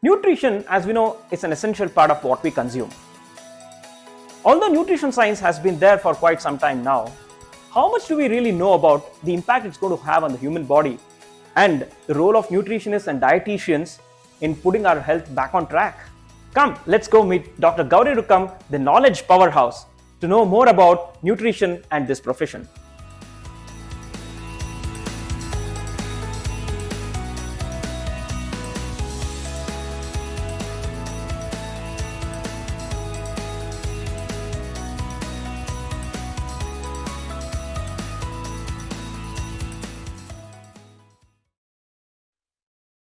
Nutrition, as we know, is an essential part of what we consume. Although nutrition science has been there for quite some time now, how much do we really know about the impact it's going to have on the human body and the role of nutritionists and dietitians in putting our health back on track? Come, let's go meet Dr. Gauri Rokkam, the knowledge powerhouse, to know more about nutrition and this profession.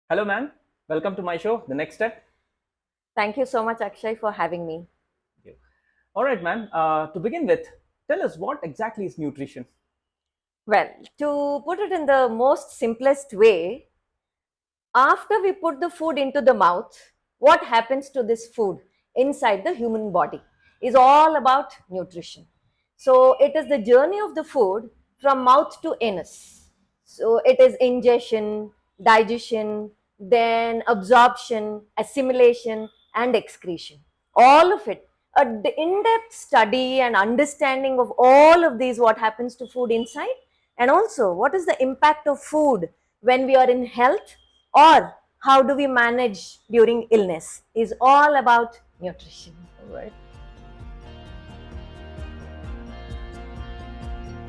Hello, ma'am. Welcome to my show, The Next Step. Thank you so much, Akshay, for having me. Thank you. All right, ma'am. To begin with, tell us what exactly is nutrition? Well, to put it in the most simplest way, after we put the food into the mouth, what happens to this food inside the human body is all about nutrition. So it is the journey of the food from mouth to anus. So it is ingestion, digestion, then absorption, assimilation, and excretion. All of it. An in-depth study and understanding of all of these, what happens to food inside, and also what is the impact of food when we are in health, or how do we manage during illness, is all about nutrition. All right.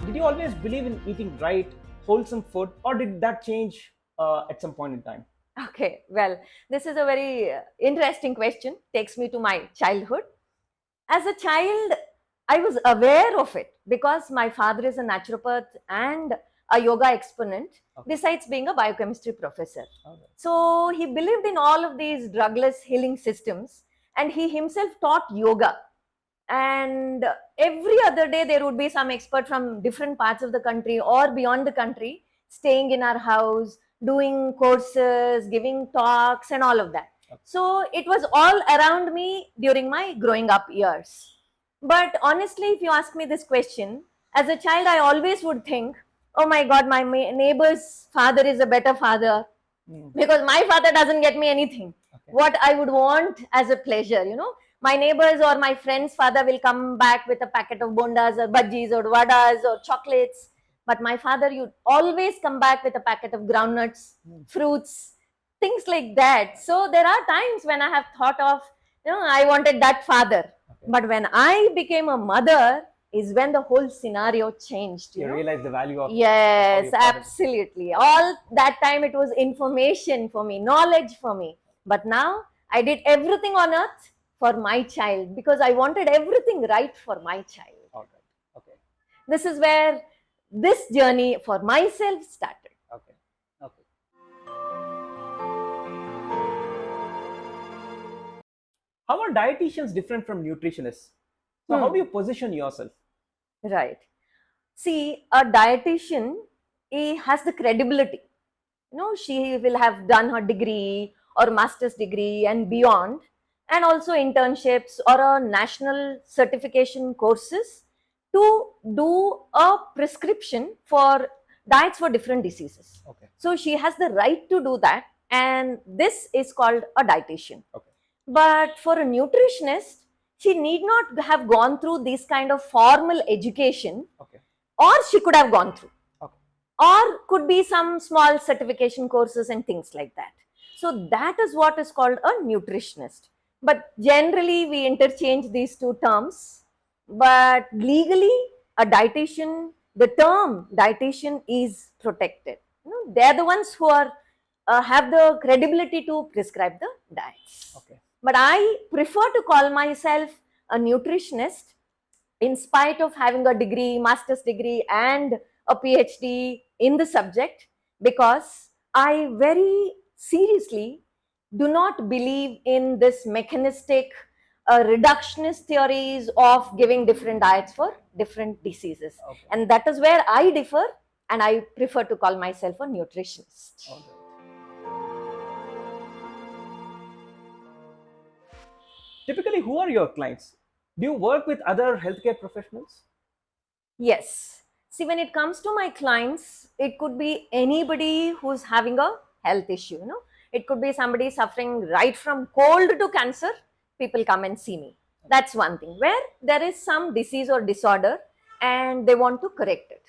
Did you always believe in eating right, wholesome food, or did that change at some point in time? Okay, well, this is a very interesting question. Takes me to my childhood. As a child, I was aware of it because my father is a naturopath and a yoga exponent, Okay. besides being a biochemistry professor. Okay. So he believed in all of these drugless healing systems, and he himself taught yoga. And every other day, there would be some expert from different parts of the country or beyond the country staying in our house, doing courses, giving talks, and all of that. Okay. So it was all around me during my growing up years. But honestly, if you ask me this question, as a child, I always would think, oh my God, my neighbor's father is a better father, because my father doesn't get me anything. Okay. What I would want as a pleasure, my neighbors or my friend's father will come back with a packet of bondas or bhajis or vadas or chocolates. But my father, you'd always come back with a packet of groundnuts, fruits, things like that. So there are times when I have thought of, I wanted that father. Okay. But when I became a mother is when the whole scenario changed. You realize the value of Yes, absolutely. All that time it was information for me, knowledge for me. But now I did everything on earth for my child because I wanted everything right for my child. All right. Okay. This is where this journey for myself started. Okay. Okay. How are dietitians different from nutritionists? So how do you position yourself? Right. See, a dietitian, he has the credibility. She will have done her degree or master's degree and beyond, and also internships or a national certification courses to do a prescription for diets for different diseases. Okay. So she has the right to do that, and this is called a dietitian. Okay. But for a nutritionist, she need not have gone through this kind of formal education. Okay. Or she could have gone through. Okay. Or could be some small certification courses and things like that. So that is what is called a nutritionist. But generally we interchange these two terms. But legally, a dietitian, the term dietitian is protected. They're the ones who are have the credibility to prescribe the diets. Okay. But I prefer to call myself a nutritionist in spite of having a degree, master's degree and a PhD in the subject, because I very seriously do not believe in this mechanistic reductionist theories of giving different diets for different diseases. Okay. And that is where I differ, and I prefer to call myself a nutritionist. Okay. Typically, who are your clients? Do you work with other healthcare professionals? Yes. See, when it comes to my clients, it could be anybody who's having a health issue. It could be somebody suffering right from cold to cancer. People come and see me. That's one thing where there is some disease or disorder and they want to correct it.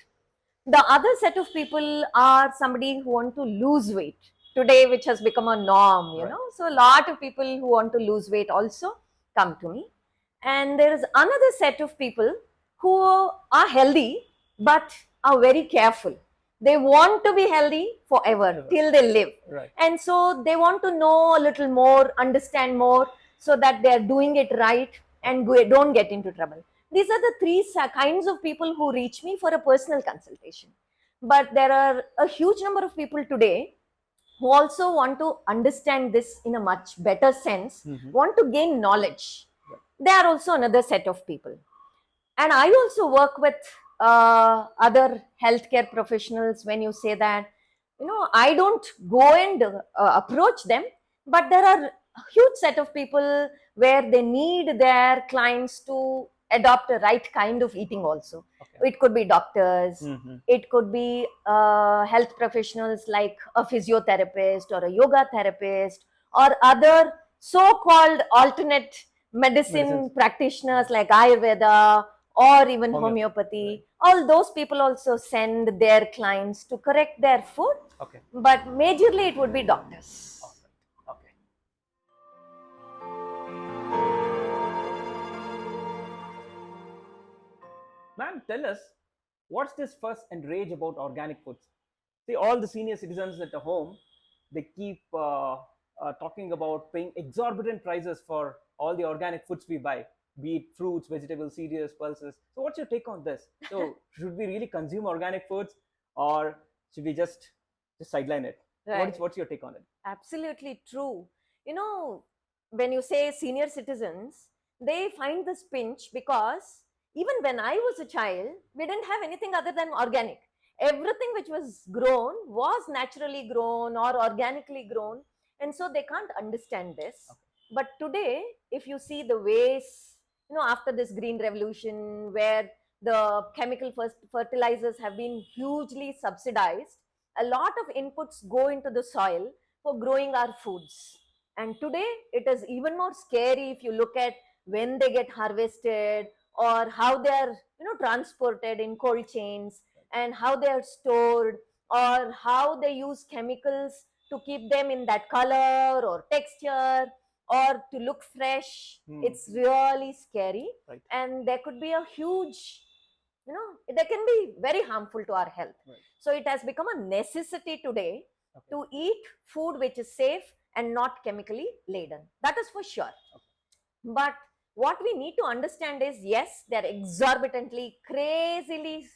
The other set of people are somebody who want to lose weight today, which has become a norm, you know. So a lot of people who want to lose weight also come to me. And there is another set of people who are healthy but are very careful. They want to be healthy forever till they live. And so they want to know a little more, understand more, so that they are doing it right and don't get into trouble. These are the three kinds of people who reach me for a personal consultation. But there are a huge number of people today who also want to understand this in a much better sense, want to gain knowledge. They are also another set of people. And I also work with other healthcare professionals. When you say that, you know, I don't go and approach them, but there are a huge set of people where they need their clients to adopt a right kind of eating also. It could be doctors, it could be health professionals like a physiotherapist or a yoga therapist or other so-called alternate medicine practitioners like Ayurveda or even homeopathy. All those people also send their clients to correct their food, but majorly it would be doctors. Okay. Ma'am, tell us, what's this fuss and rage about organic foods? See, all the senior citizens at the home, they keep talking about paying exorbitant prices for all the organic foods we buy, be it fruits, vegetables, cereals, pulses. So what's your take on this? So should we really consume organic foods, or should we just sideline it? What's your take on it? Absolutely true. You know, when you say senior citizens, they find this pinch because even when I was a child, we didn't have anything other than organic. Everything which was grown was naturally grown or organically grown, and so they can't understand this. But today, if you see the ways, you know, after this green revolution where the chemical fertilizers have been hugely subsidized, a lot of inputs go into the soil for growing our foods. And today it is even more scary if you look at when they get harvested or how they are, you know, transported in cold chains and how they are stored or how they use chemicals to keep them in that color or texture or to look fresh. It's really scary. And there could be a huge, you know, they can be very harmful to our health. So it has become a necessity today to eat food which is safe and not chemically laden. That is for sure. But what we need to understand is, yes, they're exorbitantly, crazily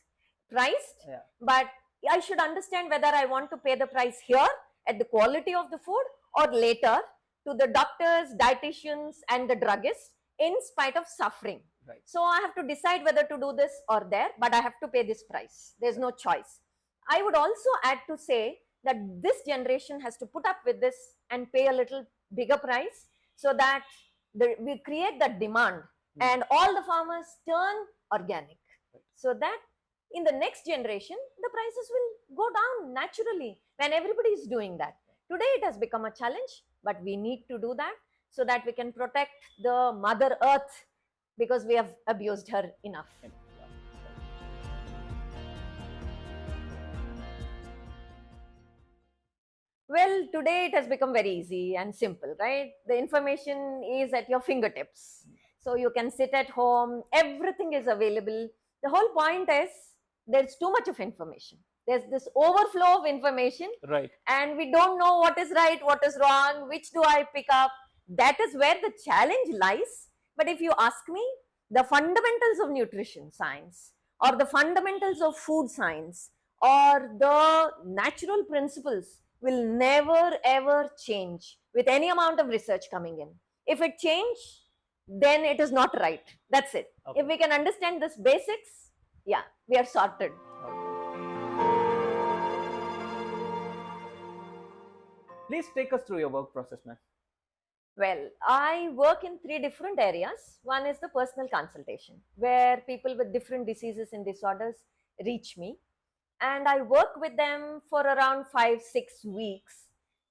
priced, but I should understand whether I want to pay the price here at the quality of the food or later to the doctors, dieticians, and the druggists in spite of suffering. So I have to decide whether to do this or there, but I have to pay this price. There's no choice. I would also add to say that this generation has to put up with this and pay a little bigger price so that we create that demand and all the farmers turn organic, so that in the next generation the prices will go down naturally when everybody is doing that. Today it has become a challenge, but we need to do that so that we can protect the mother earth, because we have abused her enough. Well, today it has become very easy and simple, right? The information is at your fingertips. So you can sit at home, everything is available. The whole point is there's too much of information. There's this overflow of information, and we don't know what is right, what is wrong, which do I pick up. That is where the challenge lies. But if you ask me, the fundamentals of nutrition science or the fundamentals of food science or the natural principles will never ever change with any amount of research coming in. If it changes, then it is not right. That's it. If we can understand this basics, yeah, we are sorted. Please take us through your work process, ma'am. Well, I work in 3 different areas. One is the personal consultation, where people with different diseases and disorders reach me, and I work with them for around 5-6 weeks.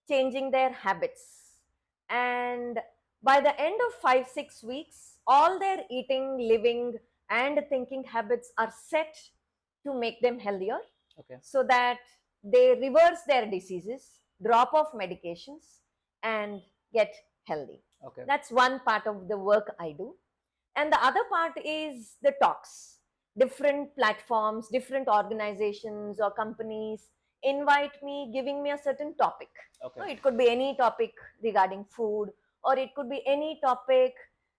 changing their habits. And by the end of 5 6 weeks, all their eating, living, and thinking habits are set to make them healthier, Okay. so that they reverse their diseases, drop off medications, and get healthy. Okay. That's one part of the work I do. And the other part is the talks. Different platforms, different organizations or companies invite me, giving me a certain topic. Okay. So it could be any topic regarding food, or it could be any topic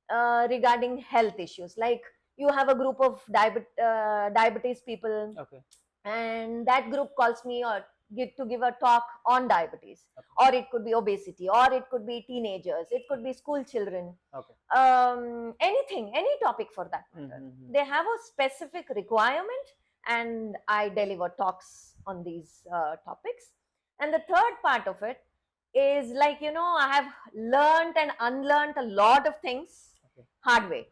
regarding health issues. Like you have a group of diabetes people, Okay. and that group calls me or to give a talk on diabetes. Okay. Or it could be obesity, or it could be teenagers, it could be school children. Okay. Anything, any topic for that matter. They have a specific requirement, and I deliver talks on these topics. And the third part of it is, like, I have learned and unlearned a lot of things hard way,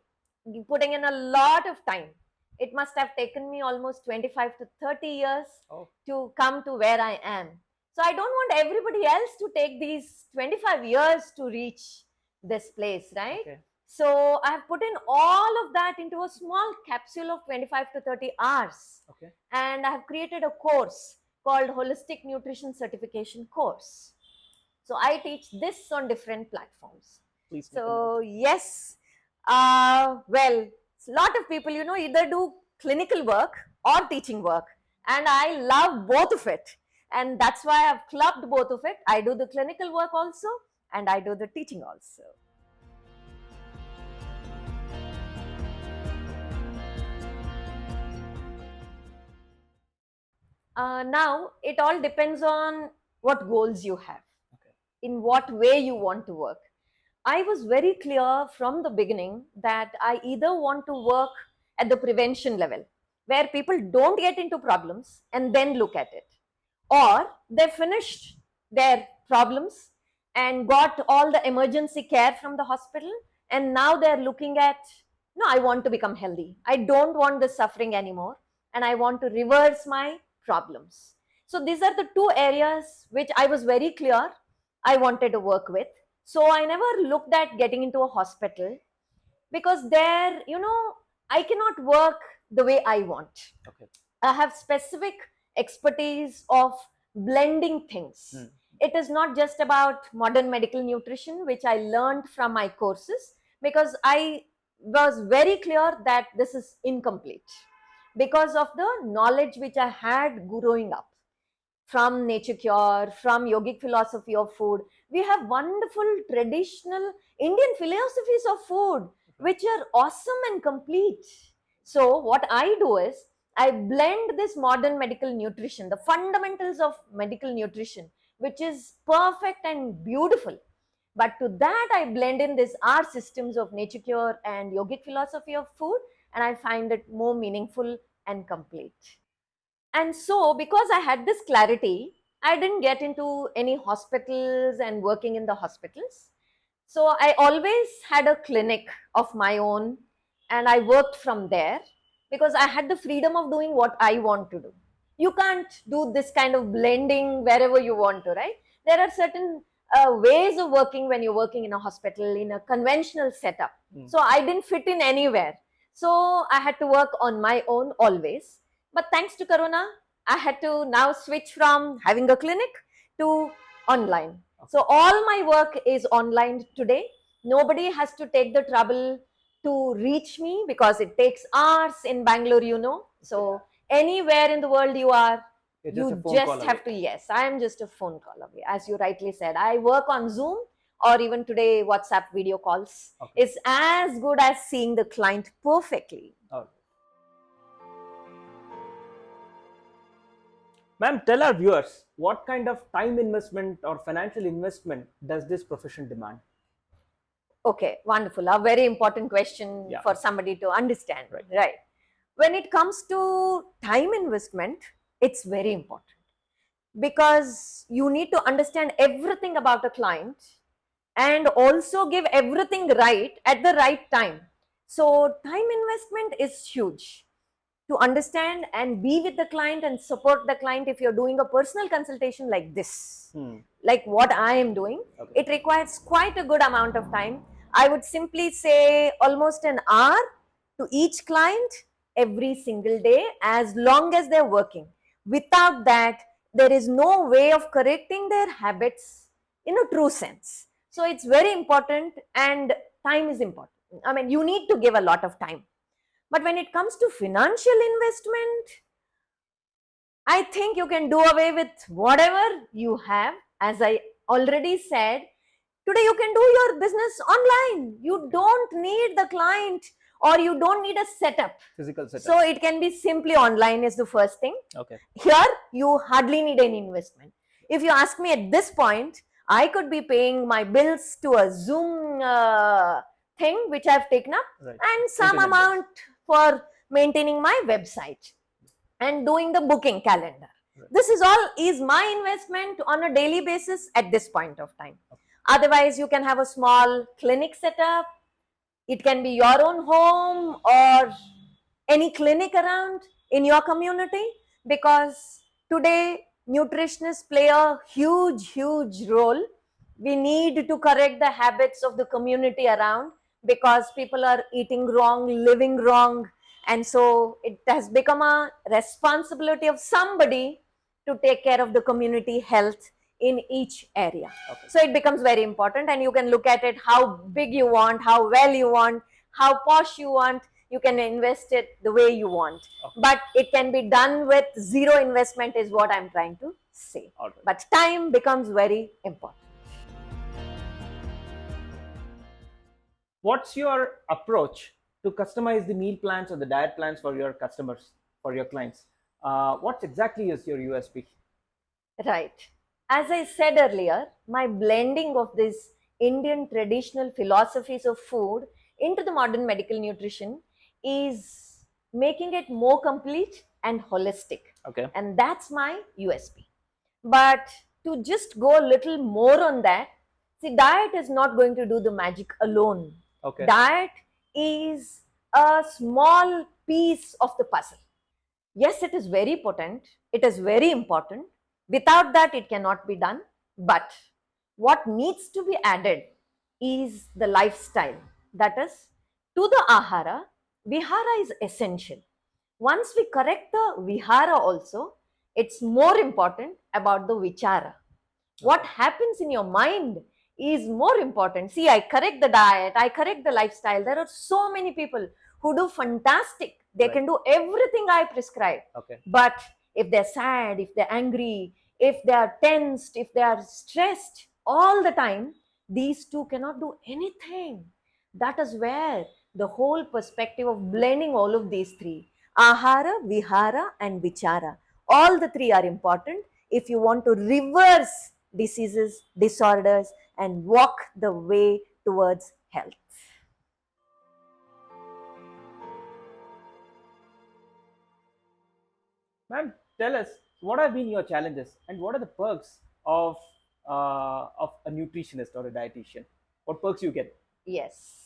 putting in a lot of time. It must have taken me almost 25 to 30 years to come to where I am. So I don't want everybody else to take these 25 years to reach this place, right? Okay. So I have put in all of that into a small capsule of 25 to 30 hours. Okay. And I have created a course called Holistic Nutrition Certification Course. So I teach this on different platforms. Please. So yes, well, a lot of people, either do clinical work or teaching work, and I love both of it. And that's why I've clubbed both of it. I do the clinical work also, and I do the teaching also. Now, it all depends on what goals you have, in what way you want to work. I was very clear from the beginning that I either want to work at the prevention level, where people don't get into problems and then look at it, or they finished their problems and got all the emergency care from the hospital, and now they're looking at, no, I want to become healthy. I don't want the suffering anymore, and I want to reverse my problems. So these are the two areas which I was very clear I wanted to work with. So I never looked at getting into a hospital, because there, I cannot work the way I want. Okay. I have specific expertise of blending things. It is not just about modern medical nutrition, which I learned from my courses, because I was very clear that this is incomplete because of the knowledge which I had growing up from Nature Cure, from yogic philosophy of food. We have wonderful traditional Indian philosophies of food, which are awesome and complete. So what I do is, I blend this modern medical nutrition, the fundamentals of medical nutrition, which is perfect and beautiful. But to that, I blend in these art systems of Nature Cure and yogic philosophy of food, and I find it more meaningful and complete. And so, because I had this clarity, I didn't get into any hospitals and working in the hospitals. So I always had a clinic of my own, and I worked from there, because I had the freedom of doing what I want to do. You can't do this kind of blending wherever you want to, right? There are certain ways of working when you're working in a hospital, in a conventional setup. So I didn't fit in anywhere. So I had to work on my own always. But thanks to Corona, I had to now switch from having a clinic to online. So all my work is online today. Nobody has to take the trouble to reach me, because it takes hours in Bangalore, So anywhere in the world you are, you just have to, yes, I am just a phone call away. As you rightly said, I work on Zoom, or even today WhatsApp video calls. Is as good as seeing the client perfectly. Ma'am, tell our viewers, what kind of time investment or financial investment does this profession demand? Okay, wonderful. A very important question for somebody to understand. Right. When it comes to time investment, it's very important, because you need to understand everything about a client and also give everything right at the right time. So time investment is huge. to understand and be with the client and support the client. If you're doing a personal consultation like this, like what I am doing, it requires quite a good amount of time. I would simply say almost an hour to each client every single day, as long as they're working. Without that, there is no way of correcting their habits in a true sense. So it's very important, and time is important. I mean, you need to give a lot of time. But when it comes to financial investment, I think you can do away with whatever you have. As I already said, today you can do your business online. You don't need the client, or you don't need a setup. Physical setup. So it can be simply online is the first thing. Okay. Here, you hardly need any investment. If you ask me at this point, I could be paying my bills to a Zoom thing which I've taken up, and some amount for maintaining my website and doing the booking calendar. This is all is my investment on a daily basis at this point of time. Otherwise, you can have a small clinic setup. It can be your own home or any clinic around in your community, because today nutritionists play a huge role. We need to correct the habits of the community around, because people are eating wrong, living wrong, and so it has become a responsibility of somebody to take care of the community health in each area. So it becomes very important, and you can look at it how big you want, how well you want, how posh you want. You can invest it the way you want, but it can be done with zero investment is what I'm trying to say. But time becomes very important. What's your approach to customize the meal plans or the diet plans for your customers, for your clients? What exactly is your USP? Right. As I said earlier, my blending of these Indian traditional philosophies of food into the modern medical nutrition is making it more complete and holistic. Okay. And that's my USP. But to just go a little more on that, see, diet is not going to do the magic alone. Okay. Diet is a small piece of the puzzle. Yes, it is very potent. It is very important. Without that, it cannot be done. But what needs to be added is the lifestyle. That is, to the ahara, vihara is essential. Once we correct the vihara also, it's more important about the vichara. What happens in your mind is more important. See, I correct the diet, I correct the lifestyle. There are so many people who do fantastic. They can do everything I prescribe. But if they're sad, if they're angry, if they are tensed, if they are stressed all the time, these two cannot do anything. That is where the whole perspective of blending all of these three, ahara, vihara and vichara, all the three are important if you want to reverse diseases, disorders, and walk the way towards health. Ma'am, tell us, what have been your challenges and what are the perks of a nutritionist or a dietitian? What perks you get? Yes.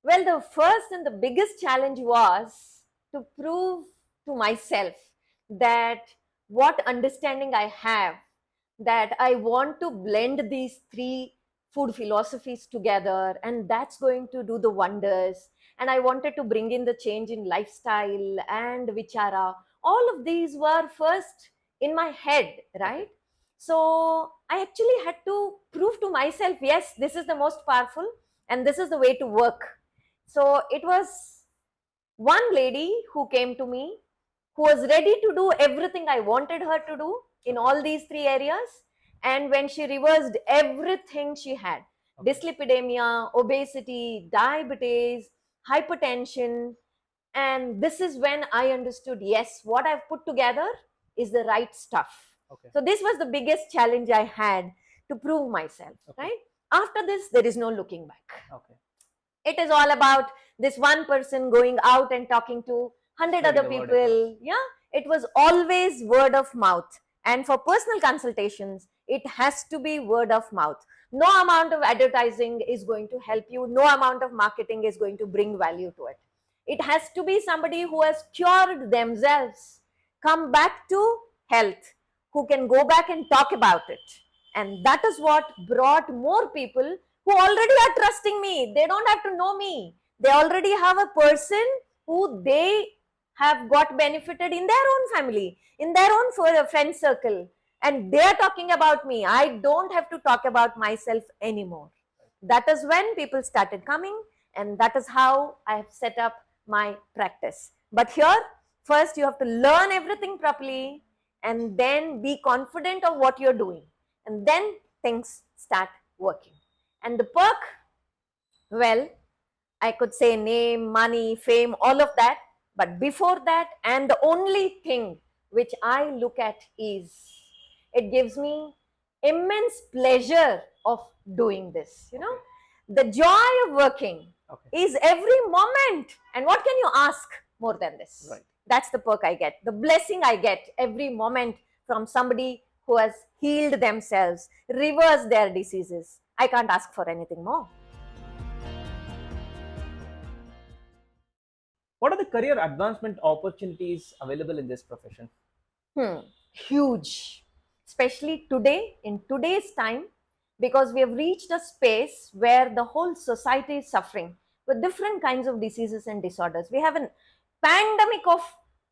Well, the first and the biggest challenge was to prove to myself that what understanding I have, that I want to blend these three food philosophies together, and that's going to do the wonders. And I wanted to bring in the change in lifestyle and vichara. All of these were first in my head, right? So I actually had to prove to myself, yes, this is the most powerful and this is the way to work. So it was one lady who came to me who was ready to do everything I wanted her to do in all these three areas. And when she reversed everything she had, dyslipidemia, obesity, diabetes, hypertension, and this is when I understood, yes, what I've put together is the right stuff. So this was the biggest challenge I had to prove myself, right? After this, there is no looking back. It is all about this one person going out and talking to 100 other people. Yeah, it was always word of mouth. And for personal consultations, it has to be word of mouth. No amount of advertising is going to help you. No amount of marketing is going to bring value to it. It has to be somebody who has cured themselves, come back to health, who can go back and talk about it. And that is what brought more people who already are trusting me. They don't have to know me. They already have a person who they have got benefited in their own family, in their own friend circle. And they are talking about me. I don't have to talk about myself anymore. That is when people started coming, and that is how I have set up my practice. But here, first you have to learn everything properly and then be confident of what you're doing. And then things start working. And the perk, well, I could say name, money, fame, all of that. But before that, and the only thing which I look at is, it gives me immense pleasure of doing this. You know, the joy of working is every moment. And what can you ask more than this? Right. That's the perk I get, the blessing I get every moment from somebody who has healed themselves, reversed their diseases. I can't ask for anything more. What are the career advancement opportunities available in this profession? Huge, especially today, in today's time, because we have reached a space where the whole society is suffering with different kinds of diseases and disorders. We have a pandemic of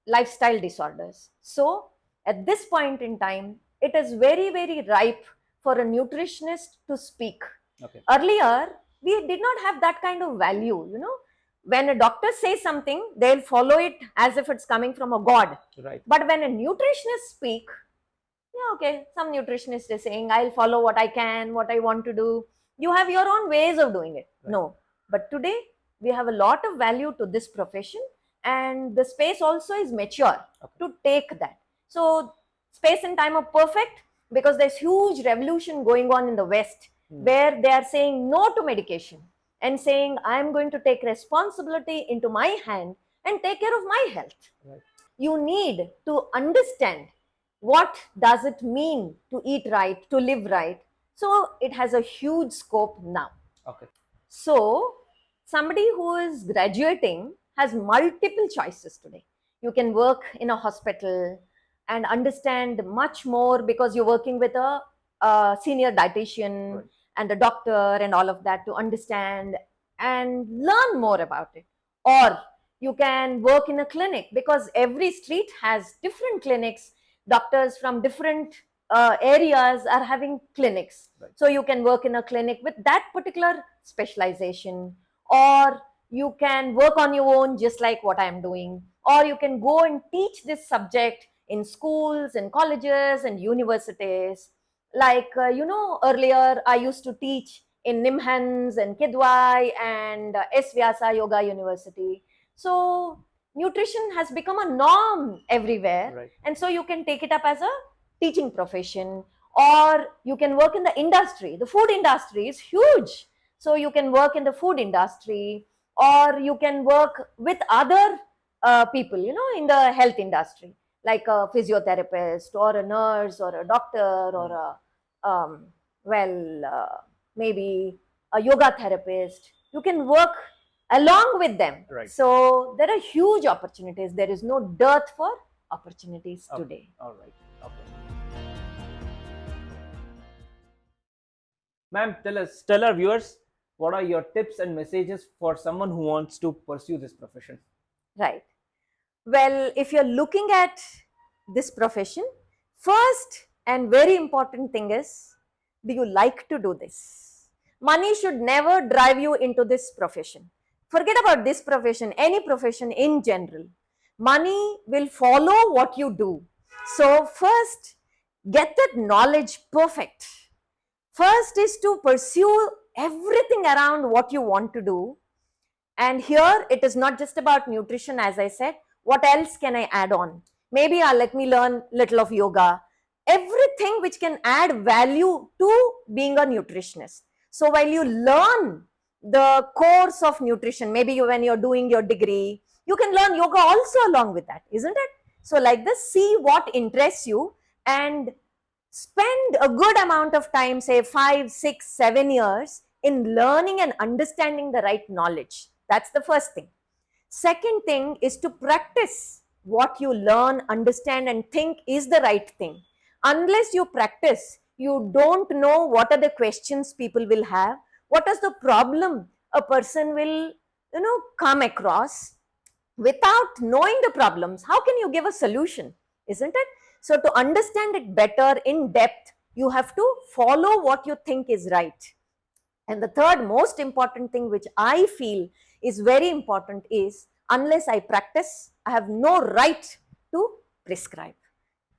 lifestyle disorders. So at this point in time, it is very, very ripe for a nutritionist to speak. Okay. Earlier, we did not have that kind of value, you know. When a doctor says something, they'll follow it as if it's coming from a god. Right. But when a nutritionist speak, yeah, okay, some nutritionist is saying, I'll follow what I can, what I want to do. You have your own ways of doing it. Right. No. But today, we have a lot of value to this profession, and the space also is mature to take that. So, space and time are perfect, because there's huge revolution going on in the West, where they are saying no to medication and saying, I'm going to take responsibility into my hand and take care of my health. Right. You need to understand what does it mean to eat right, to live right. So it has a huge scope now. Okay. So somebody who is graduating has multiple choices today. You can work in a hospital and understand much more, because you're working with a senior dietitian, right, and a doctor and all of that, to understand and learn more about it. Or you can work in a clinic, because every street has different clinics. Doctors from different areas are having clinics. Right. So you can work in a clinic with that particular specialization, or you can work on your own, just like what I'm doing, or you can go and teach this subject in schools and colleges and universities. Like, earlier I used to teach in Nimhans and Kidwai and S. Vyasa Yoga University. So nutrition has become a norm everywhere. Right. And so you can take it up as a teaching profession, or you can work in the industry. The food industry is huge. So you can work in the food industry, or you can work with other people, in the health industry, like a physiotherapist or a nurse or a doctor or maybe a yoga therapist. You can work along with them. Right. So there are huge opportunities. There is no dearth for opportunities today. All right. Okay. Ma'am, tell our viewers, what are your tips and messages for someone who wants to pursue this profession? Right. Well, if you're looking at this profession, first and very important thing is, do you like to do this? Money should never drive you into this profession. Forget about this profession, any profession in general. Money will follow what you do. So first, get that knowledge perfect. First is to pursue everything around what you want to do. And here it is not just about nutrition, as I said. What else can I add on? Maybe let me learn little of yoga. Everything which can add value to being a nutritionist. So while you learn the course of nutrition, maybe when you're doing your degree, you can learn yoga also along with that, isn't it? So like this, see what interests you and spend a good amount of time, say 5, 6, 7 years in learning and understanding the right knowledge. That's the first thing. Second thing is to practice what you learn, understand, and think is the right thing. Unless you practice, you don't know what are the questions people will have, what is the problem a person will, come across. Without knowing the problems, how can you give a solution? Isn't it? So, to understand it better in depth, you have to follow what you think is right. And the third most important thing, which I feel is very important, is unless I practice, I have no right to prescribe.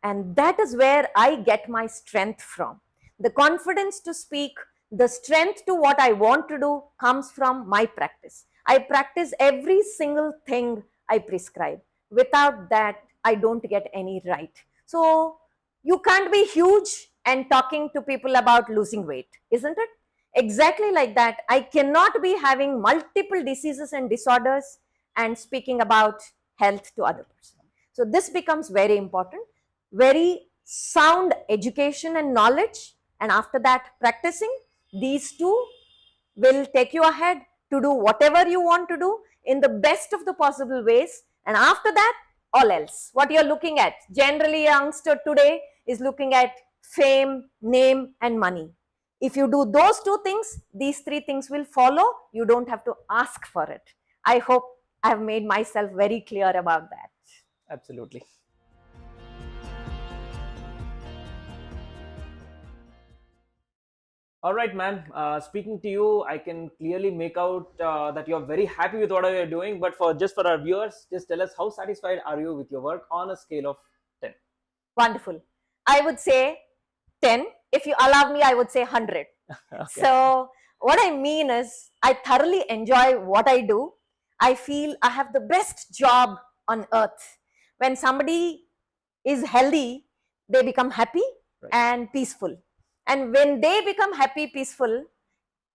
And that is where I get my strength from. The confidence to speak, the strength to what I want to do comes from my practice. I practice every single thing I prescribe. Without that, I don't get any right. So you can't be huge and talking to people about losing weight, isn't it? Exactly like that, I cannot be having multiple diseases and disorders and speaking about health to other person. So this becomes very important. Very sound education and knowledge, and after that practicing, these two will take you ahead to do whatever you want to do in the best of the possible ways. And after that, all else, what you're looking at, generally a youngster today is looking at fame, name, and money. If you do those two things, these three things will follow. You don't have to ask for it. I hope I have made myself very clear about that. Absolutely. All right, ma'am. Speaking to you, I can clearly make out that you're very happy with what you're doing. But for our viewers, just tell us, how satisfied are you with your work on a scale of 10? Wonderful. I would say 10. If you allow me, I would say 100. Okay. So what I mean is, I thoroughly enjoy what I do. I feel I have the best job on earth. When somebody is healthy, they become happy, right, and peaceful. And when they become happy, peaceful,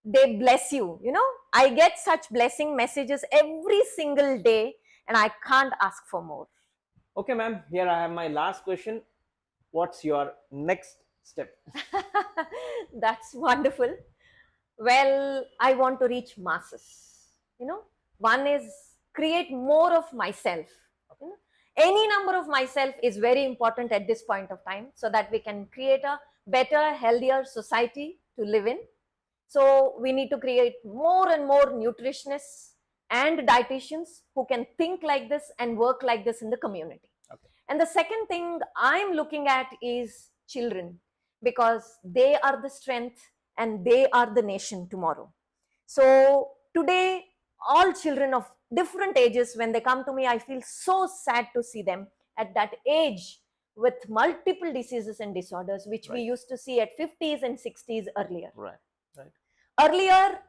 they bless you. I get such blessing messages every single day, and I can't ask for more. Okay, ma'am. Here I have my last question. What's your next step? That's wonderful. Well, I want to reach masses. One is create more of myself. Any number of myself is very important at this point of time, so that we can create a better, healthier society to live in. So we need to create more and more nutritionists and dietitians who can think like this and work like this in the community. Okay. And the second thing I'm looking at is children, because they are the strength and they are the nation tomorrow. So today, all children of different ages, when they come to me, I feel so sad to see them at that age with multiple diseases and disorders, which, right, we used to see at 50s and 60s earlier. Right. Earlier,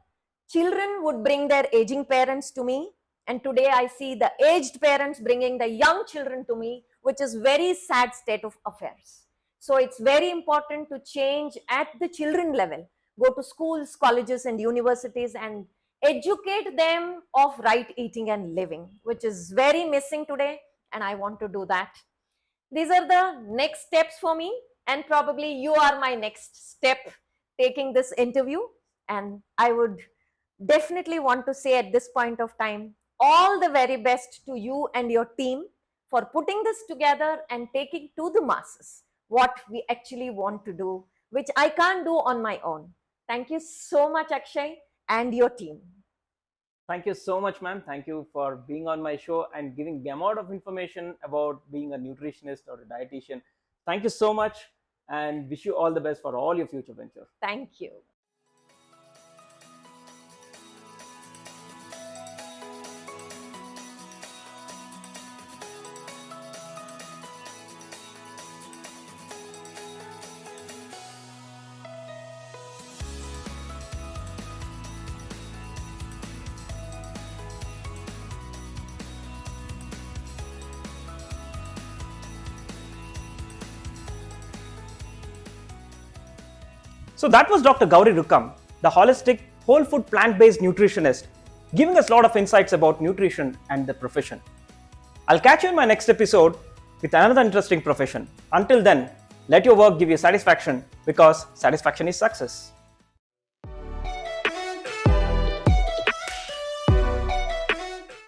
children would bring their aging parents to me, and today I see the aged parents bringing the young children to me, which is very sad state of affairs. So it's very important to change at the children level. Go to schools, colleges, and universities and educate them of right eating and living, which is very missing today, and I want to do that. These are the next steps for me, and probably you are my next step taking this interview. And I would definitely want to say at this point of time, all the very best to you and your team for putting this together and taking to the masses what we actually want to do, which I can't do on my own. Thank you so much, Akshay, and your team. Thank you so much, ma'am. Thank you for being on my show and giving the amount of information about being a nutritionist or a dietitian. Thank you so much, and wish you all the best for all your future ventures. Thank you. So that was Dr. Gauri Rokkam, the holistic, whole food, plant-based nutritionist, giving us a lot of insights about nutrition and the profession. I'll catch you in my next episode with another interesting profession. Until then, let your work give you satisfaction, because satisfaction is success.